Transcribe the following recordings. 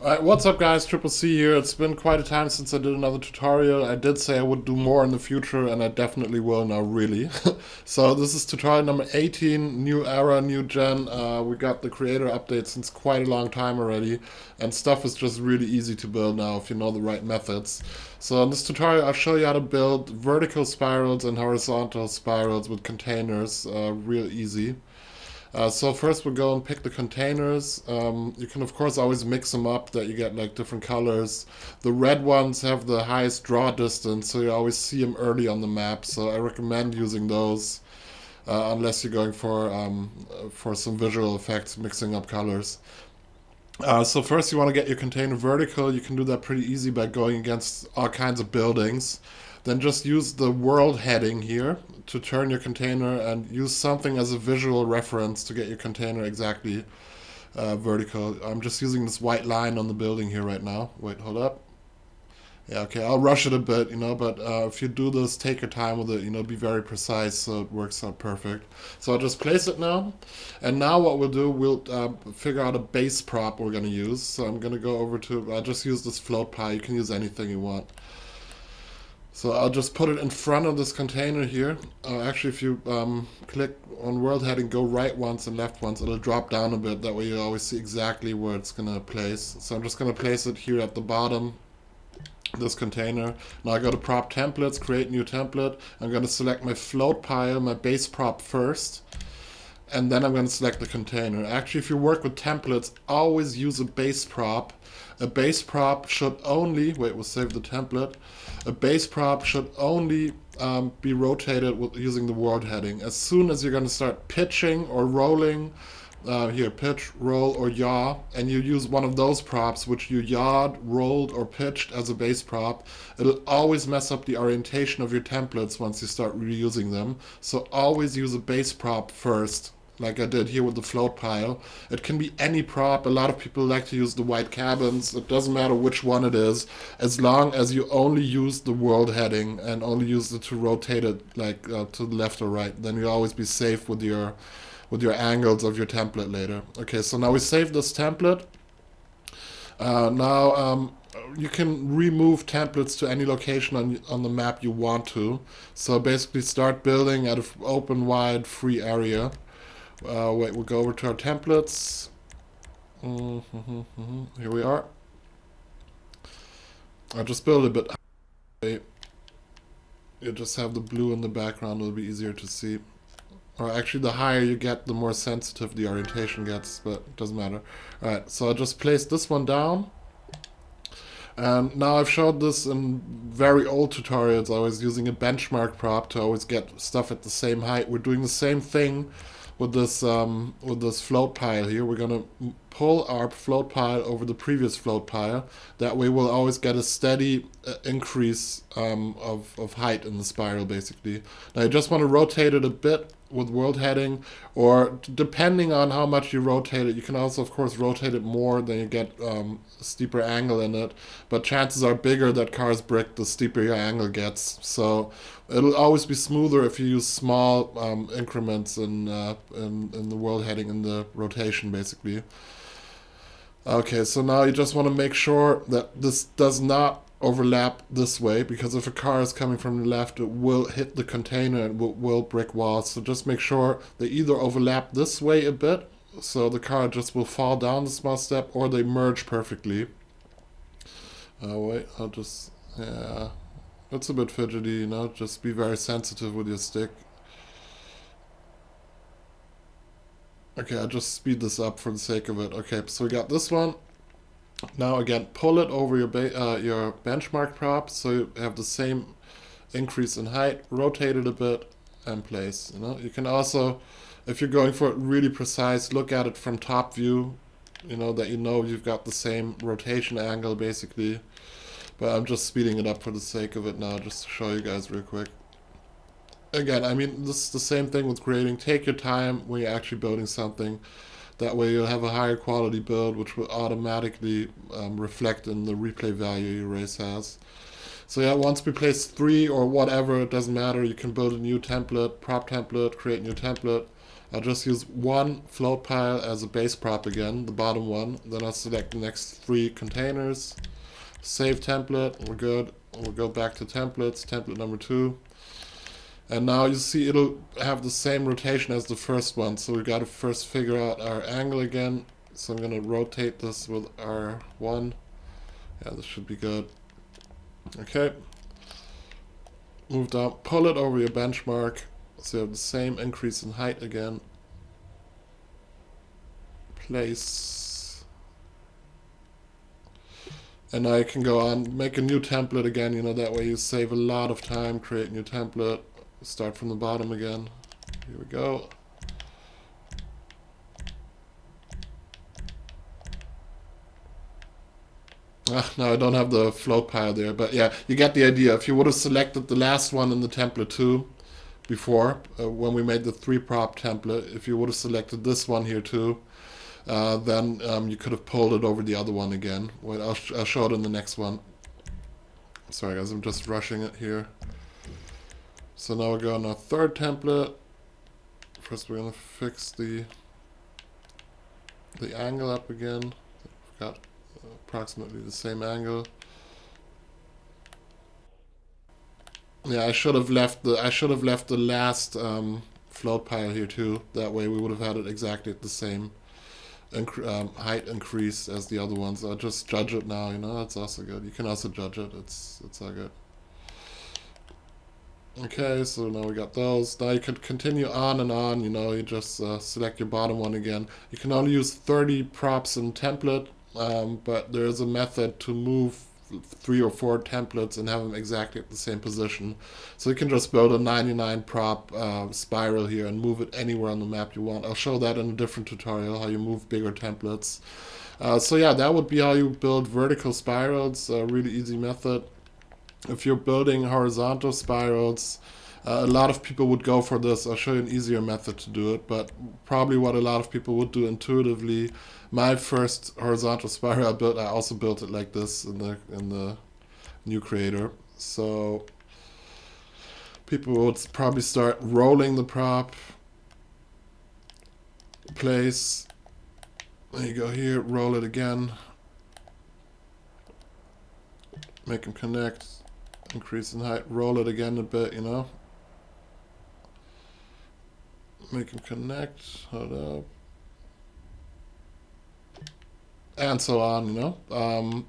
Alright, what's up guys, Triple C here. It's been quite a time since I did another tutorial. I did say I would do more in the future, and I definitely will now, really. So this is tutorial number 18, new era, new gen. We got the creator update since quite a long time already, and stuff is just really easy to build now if you know the right methods. So in this tutorial I'll show you how to build vertical spirals and horizontal spirals with containers, real easy. So first we'll go and pick the containers. You can of course always mix them up that you get like different colors. The red ones have the highest draw distance, so you always see them early on the map. So I recommend using those unless you're going for some visual effects, mixing up colors. So first you want to get your container vertical. You can do that pretty easy by going against all kinds of buildings. Then just use the world heading here to turn your container and use something as a visual reference to get your container exactly vertical. I'm just using this white line on the building here right now. Wait, hold up. Yeah, okay, I'll rush it a bit, but if you do this, take your time with it, be very precise so it works out perfect. So I'll just place it now, and now what we'll do, we'll figure out a base prop we're going to use. So I'm going to go over to, I'll just use this float pie. You can use anything you want. So I'll just put it in front of this container here. Actually, if you click on world heading, go right once and left once, it'll drop down a bit. That way you always see exactly where it's going to place. So I'm just going to place it here at the bottom, this container. Now I go to prop templates, create new template. I'm going to select my float pile, my base prop first. And then I'm going to select the container. Actually, if you work with templates, always use a base prop. A base prop should only, wait, we'll save the template. A base prop should only be rotated using the world heading. As soon as you're going to start pitching or rolling, here, pitch, roll, or yaw, and you use one of those props, which you yawed, rolled, or pitched as a base prop, it'll always mess up the orientation of your templates once you start reusing them. So always use a base prop first, like I did here with the float pile. It can be any prop. A lot of people like to use the white cabins. It doesn't matter which one it is, as long as you only use the world heading and only use it to rotate it like to the left or right. Then you'll always be safe with your angles of your template later. Okay, so now we save this template. Now you can remove templates to any location on the map you want to. So basically start building at an open, wide, free area. Wait, we'll go over to our templates. Here we are. I'll just build a bit high. You just have the blue in the background, it'll be easier to see. Or actually, the higher you get, the more sensitive the orientation gets, but it doesn't matter. Alright, so I'll just place this one down. And now I've showed this in very old tutorials. I was using a benchmark prop to always get stuff at the same height. We're doing the same thing with this float pile here. We're gonna pull our float pile over the previous float pile. That way we'll always get a steady increase of height in the spiral, basically. Now you just want to rotate it a bit with world heading, or depending on how much you rotate it, you can also of course rotate it more, then you get a steeper angle in it, but chances are bigger that cars brick the steeper your angle gets. So it'll always be smoother if you use small increments in the world heading, in the rotation, basically. Okay, so now you just want to make sure that this does not overlap this way, because if a car is coming from the left, it will hit the container and will brick walls. So just make sure they either overlap this way a bit, so the car just will fall down the small step, or they merge perfectly. Wait, I'll just, yeah, it's a bit fidgety, just be very sensitive with your stick. Okay, I'll just speed this up for the sake of it. Okay, so we got this one. Now again, pull it over your benchmark prop, so you have the same increase in height, rotate it a bit, and place. You can also, if you're going for it really precise, look at it from top view, that you've got the same rotation angle, basically. But I'm just speeding it up for the sake of it now, just to show you guys real quick. Again, I mean, this is the same thing with grading. Take your time when you're actually building something. That way you'll have a higher quality build, which will automatically reflect in the replay value your race has. So yeah, once we place 3 or whatever, it doesn't matter. You can build a new template, prop template, create new template, I'll just use one float pile as a base prop again, the bottom one. Then I'll select the next 3 containers. Save template, we're good. We'll go back to templates, template number 2. And now you see it'll have the same rotation as the first one. So we gotta first figure out our angle again. So I'm gonna rotate this with R1. Yeah, this should be good. Okay. Move down, pull it over your benchmark. So you have the same increase in height again. Place. And now you can go on, make a new template again, you know, that way you save a lot of time, create a new template. Start from the bottom again. Here we go. No, I don't have the float pile there, but yeah, you get the idea. If you would have selected the last one in the template too, before, when we made the 3 prop template, if you would have selected this one here too, then you could have pulled it over the other one again. Wait, I'll show it in the next one. Sorry guys, I'm just rushing it here. So now we're going to our 3rd template. First we're going to fix the angle up again. We've got approximately the same angle. Yeah, I should have left the last float pile here too. That way we would have had it exactly at the same height increase as the other ones. I'll just judge it now, you know, that's also good. You can also judge it, it's all good. Okay, so now we got those. Now you could continue on and on, you know, you just select your bottom one again. You can only use 30 props in template, but there is a method to move 3 or 4 templates and have them exactly at the same position. So you can just build a 99 prop spiral here and move it anywhere on the map you want. I'll show that in a different tutorial, how you move bigger templates. So yeah, that would be how you build vertical spirals, a really easy method. If you're building horizontal spirals, a lot of people would go for this. I'll show you an easier method to do it, but probably what a lot of people would do intuitively. My first horizontal spiral I built, I also built it like this in the new creator. So people would probably start rolling the prop, place, there you go here, roll it again, make them connect, increase in height, roll it again a bit, you know. Make them connect, hold up. And so on, you know.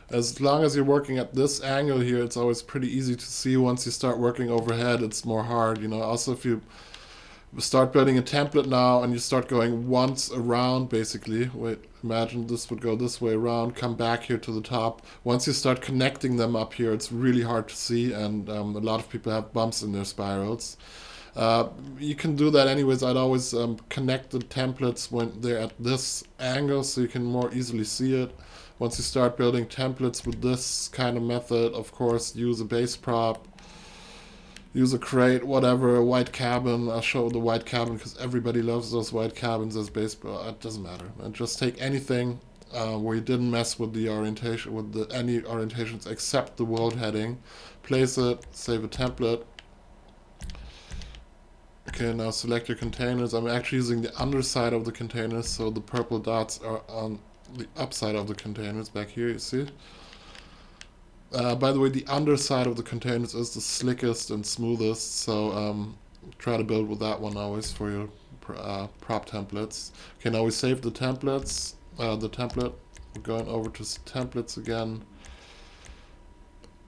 As long as you're working at this angle here, it's always pretty easy to see. Once you start working overhead, it's more hard, you know. Also, if you start building a template now and you start going once around, basically, wait, imagine this would go this way around, come back here to the top. Once you start connecting them up here, it's really hard to see, and a lot of people have bumps in their spirals. You can do that anyways. I'd always connect the templates when they're at this angle so you can more easily see it. Once you start building templates with this kind of method, of course, use a base prop, use a crate, whatever, a white cabin. I'll show the white cabin because everybody loves those white cabins as base prop. It doesn't matter. And just take anything where you didn't mess with the orientation, with any orientations except the world heading. Place it, save a template. Okay, now select your containers. I'm actually using the underside of the containers, so the purple dots are on the upside of the containers back here, you see? By the way, the underside of the containers is the slickest and smoothest, so try to build with that one always for your prop templates. Okay, now we save the templates, the template. We're going over to templates again.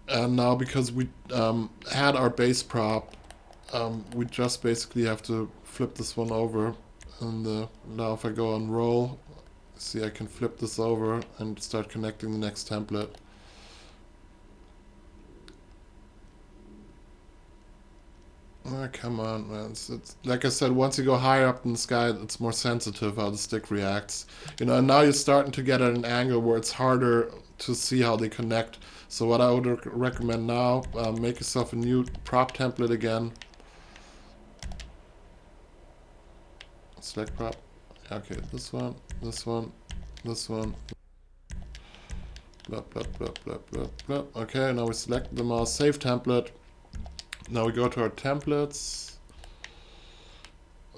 And now because we had our base prop, we just basically have to flip this one over, and now if I go on roll, see I can flip this over and start connecting the next template. Oh, come on, man. It's like I said, once you go higher up in the sky, it's more sensitive how the stick reacts. You know, and now you're starting to get at an angle where it's harder to see how they connect. So what I would recommend now, make yourself a new prop template again. Select prop. Okay, this one, this one, this one. Blah, blah, blah, blah, blah, blah. Okay, now we select them all. Save template. Now we go to our templates.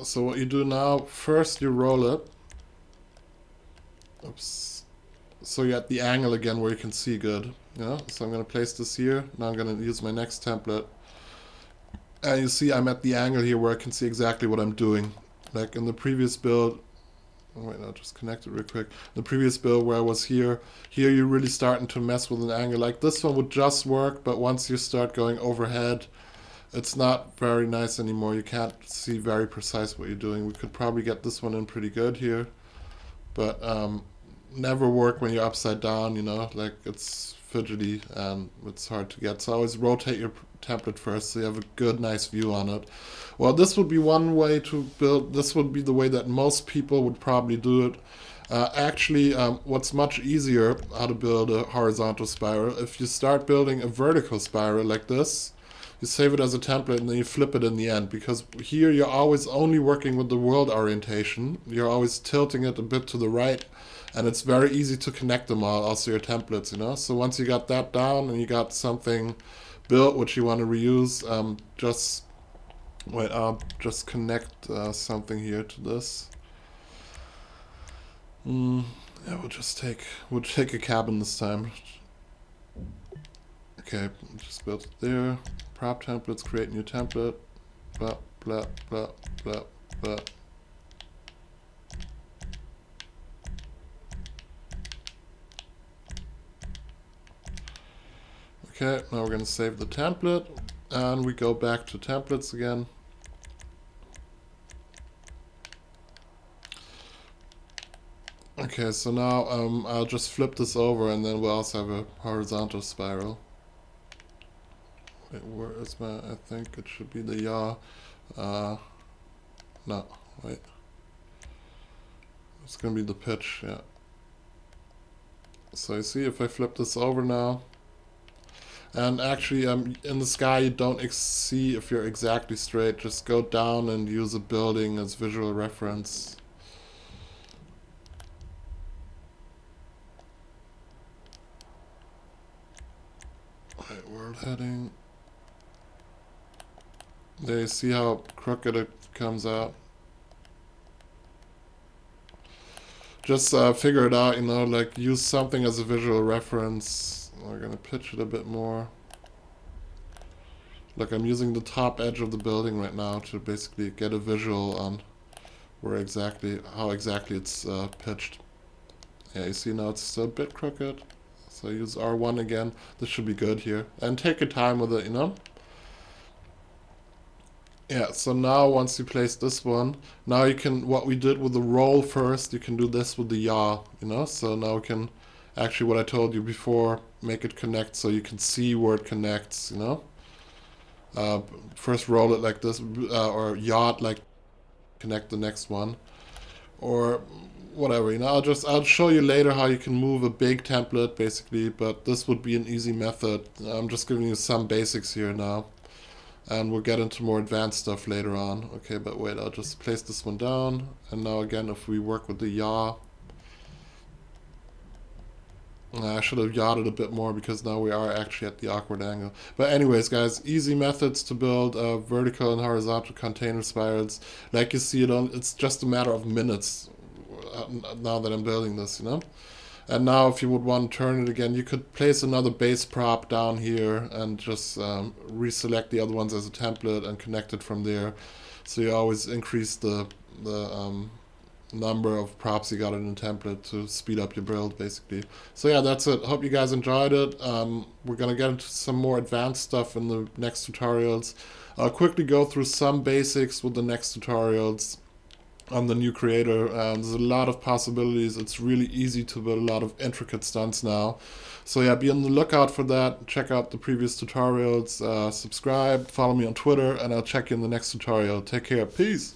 So what you do now, first you roll it. Oops. So you're at the angle again where you can see good. Yeah. So I'm going to place this here. Now I'm going to use my next template. And you see I'm at the angle here where I can see exactly what I'm doing. Like in the previous build, oh wait, I'll just connect it real quick. The previous build where I was here you're really starting to mess with an angle. Like this one would just work, but once you start going overhead, it's not very nice anymore. You can't see very precise what you're doing. We could probably get this one in pretty good here, but never work when you're upside down, you know, like it's fidgety and it's hard to get. So always rotate your template first so you have a good, nice view on it. Well, this would be one way to build. This would be the way that most people would probably do it. Actually, what's much easier how to build a horizontal spiral, if you start building a vertical spiral like this, you save it as a template and then you flip it in the end, because here you're always only working with the world orientation. You're always tilting it a bit to the right, and it's very easy to connect them all, also your templates, you know. So once you got that down and you got something built which you want to reuse, just wait, I'll just connect something here to this. Yeah, we'll take a cabin this time. Okay, just build it there. Prop templates, create new template. Blah blah blah blah blah. Okay, now we're going to save the template, and we go back to templates again. Okay, so now I'll just flip this over, and then we'll also have a horizontal spiral. Wait, where is my, I think it should be the yaw. No, wait. It's going to be the pitch, yeah. So you see, if I flip this over now, and actually in the sky you don't see if you're exactly straight, just go down and use a building as visual reference. Right, world heading. There you see how crooked it comes out. Just figure it out, you know, like use something as a visual reference. We're gonna pitch it a bit more. Look, I'm using the top edge of the building right now to basically get a visual on how exactly it's pitched. Yeah, you see now it's still a bit crooked. So use R1 again. This should be good here. And take your time with it, you know? Yeah, so now once you place this one, now you can, what we did with the roll first, you can do this with the yaw, you know? So now we can, actually what I told you before, make it connect so you can see where it connects, you know? First roll it like this, or yaw it like connect the next one, or whatever, you know. I'll show you later how you can move a big template basically, but this would be an easy method. I'm just giving you some basics here now, and we'll get into more advanced stuff later on. Okay, but wait, I'll just place this one down, and now again if we work with the yaw, I should have yawed it a bit more because now we are actually at the awkward angle. But anyways, guys, easy methods to build vertical and horizontal container spirals. Like you see, it's just a matter of minutes now that I'm building this, you know? And now if you would want to turn it again, you could place another base prop down here and just reselect the other ones as a template and connect it from there. So you always increase the number of props you got in a template to speed up your build basically. So yeah, that's it. Hope you guys enjoyed it. We're gonna get into some more advanced stuff in the next tutorials. I'll quickly go through some basics with the next tutorials on the new creator. There's a lot of possibilities. It's really easy to build a lot of intricate stunts now. So yeah, be on the lookout for that. Check out the previous tutorials, subscribe, follow me on Twitter, and I'll check you in the next tutorial. Take care. Peace.